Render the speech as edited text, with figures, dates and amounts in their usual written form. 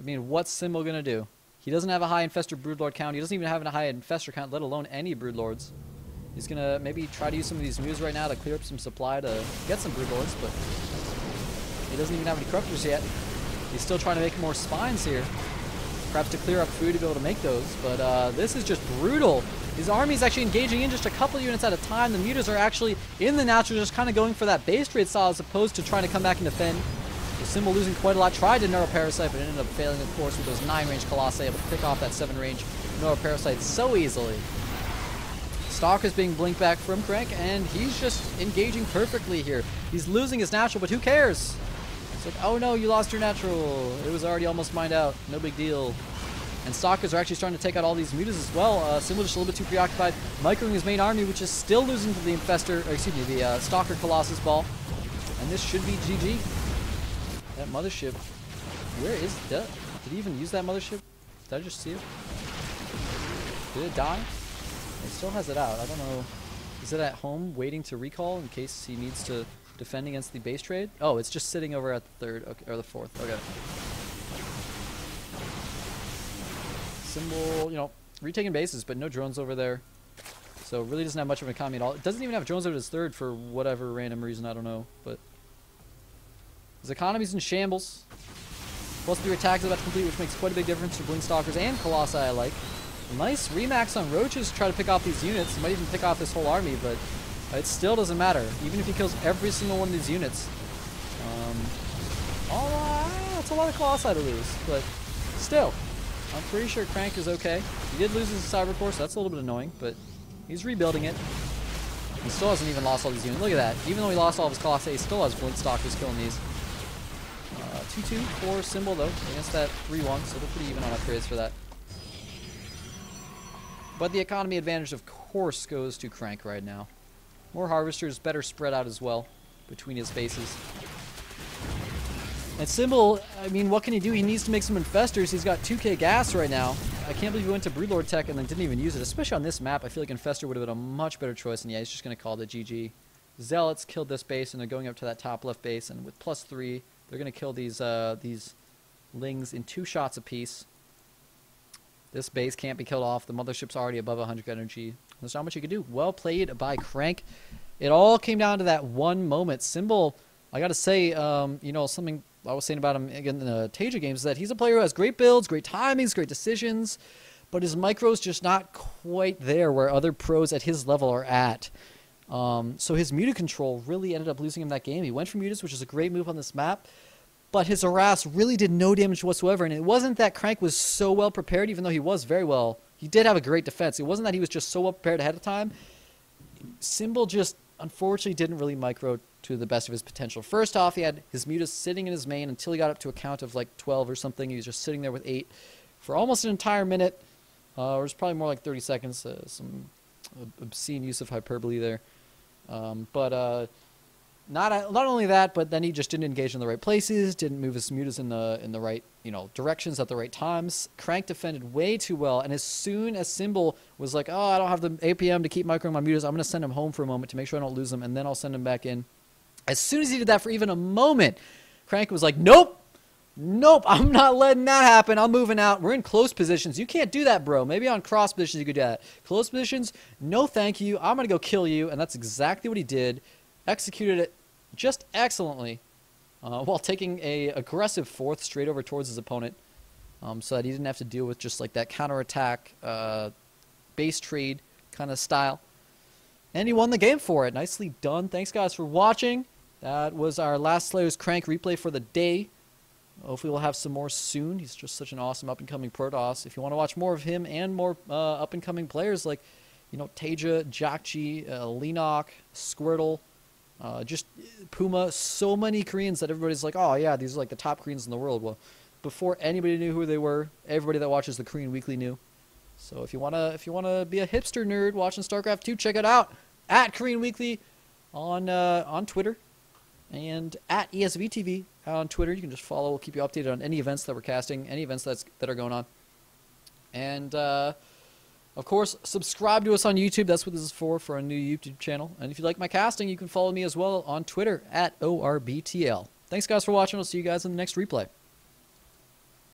I mean, what's SlayerS.CranK gonna do? He doesn't have a high Infestor Broodlord count. He doesn't even have a high Infestor count, let alone any Broodlords. He's gonna maybe try to use some of these moves right now to clear up some supply to get some Broodlords, but he doesn't even have any Corruptors yet. He's still trying to make more Spines here. Perhaps to clear up food to be able to make those, but this is just brutal. His army's actually engaging in just a couple units at a time. The mutas are actually in the natural, just kind of going for that base trade style as opposed to trying to come back and defend. The SlayerS.CranK losing quite a lot. Tried to Neuroparasite, but ended up failing, of course, with those 9-range Colossi, able to pick off that 7-range Neuroparasite so easily. Stalker's being blinked back from Crank, and he's just engaging perfectly here. He's losing his natural, but who cares? It's like, oh no, you lost your natural. It was already almost mined out. No big deal. And Stalkers are actually starting to take out all these mutas as well. SlayerS.CranK just a little bit too preoccupied, microing his main army, which is still losing to the Infestor, or excuse me, the Stalker Colossus ball. And this should be GG. That mothership, where is that? Did he even use that mothership? Did I just see it? Did it die? He still has it out. I don't know. Is it at home waiting to recall in case he needs to defend against the base trade? Oh, it's just sitting over at the 3rd, okay, or the 4th. Okay. SlayerS.CranK, you know, retaking bases, but no drones over there. So really doesn't have much of an economy at all. It doesn't even have drones over his 3rd for whatever random reason, I don't know. But his economy's in shambles. Plus 3 attacks about to complete, which makes quite a big difference for Blink Stalkers and Colossi I like. Nice remax on Roaches to try to pick off these units. He might even pick off this whole army, but it still doesn't matter. Even if he kills every single one of these units. That's a lot of Colossi to lose, but still. I'm pretty sure Crank is okay. He did lose his Cyber Force, so that's a little bit annoying, but he's rebuilding it. He still hasn't even lost all these units. Look at that. Even though he lost all of his Colossi, he still has Blink Stalkers killing these. 2-2 for SlayerS.CranK though, against that 3-1, so they're pretty even on upgrades for that. But the economy advantage, of course, goes to Crank right now. More Harvesters, better spread out as well between his bases. And SlayerS.CranK, I mean, what can he do? He needs to make some Infestors. He's got 2k gas right now. I can't believe he went to Broodlord Tech and then didn't even use it, especially on this map. I feel like Infestor would have been a much better choice, and yeah, he's just going to call it GG. Zealots killed this base, and they're going up to that top left base, and with +3, they're going to kill these Lings in 2 shots apiece. This base can't be killed off. The mothership's already above 100 energy. There's not much you can do. Well played by Crank. It all came down to that one moment. SlayerS.CranK, I got to say, you know, something I was saying about him again in the Taja games is that he's a player who has great builds, great timings, great decisions, but his micro's just not quite there where other pros at his level are at. So his muta control really ended up losing him that game. He went for mutas, which is a great move on this map, but his harass really did no damage whatsoever. And it wasn't that Crank was so well prepared, even though he was very well. He did have a great defense. It wasn't that he was just so well prepared ahead of time. SlayerS.CranK just unfortunately didn't really micro to the best of his potential. First off, he had his mutas sitting in his main until he got up to a count of like 12 or something. He was just sitting there with 8 for almost an entire minute, or it was probably more like 30 seconds. Some obscene use of hyperbole there. Not only that, but then he just didn't engage in the right places, didn't move his mutas in the right directions at the right times. Crank defended way too well, and as soon as SlayerS.CranK was like, oh, I don't have the APM to keep microing my mutas, I'm going to send him home for a moment to make sure I don't lose him, and then I'll send him back in. As soon as he did that for even a moment, Crank was like, nope, I'm not letting that happen. I'm moving out. We're in close positions. You can't do that, bro. Maybe on cross positions you could do that. Close positions, no thank you. I'm going to go kill you, and that's exactly what he did. Executed it just excellently while taking a aggressive 4th straight over towards his opponent so that he didn't have to deal with just like that counterattack base trade kind of style. And he won the game for it. Nicely done. Thanks, guys, for watching. That was our last SlayerS.CranK replay for the day. Hopefully we'll have some more soon. He's just such an awesome up-and-coming Protoss. If you want to watch more of him and more up-and-coming players like, you know, Taja, Jakji, Lenok, Squirtle, just Puma, so many Koreans that everybody's like, oh yeah, these are like the top Koreans in the world. Well, before anybody knew who they were, everybody that watches the Korean Weekly knew. So if you wanna be a hipster nerd watching StarCraft 2, check it out at Korean Weekly on Twitter and at ESV TV on Twitter. You can just follow. We'll keep you updated on any events that we're casting, any events that are going on, and of course, subscribe to us on YouTube. That's what this is for our new YouTube channel. And if you like my casting, you can follow me as well on Twitter at ORBTL. Thanks, guys, for watching. I'll see you guys in the next replay.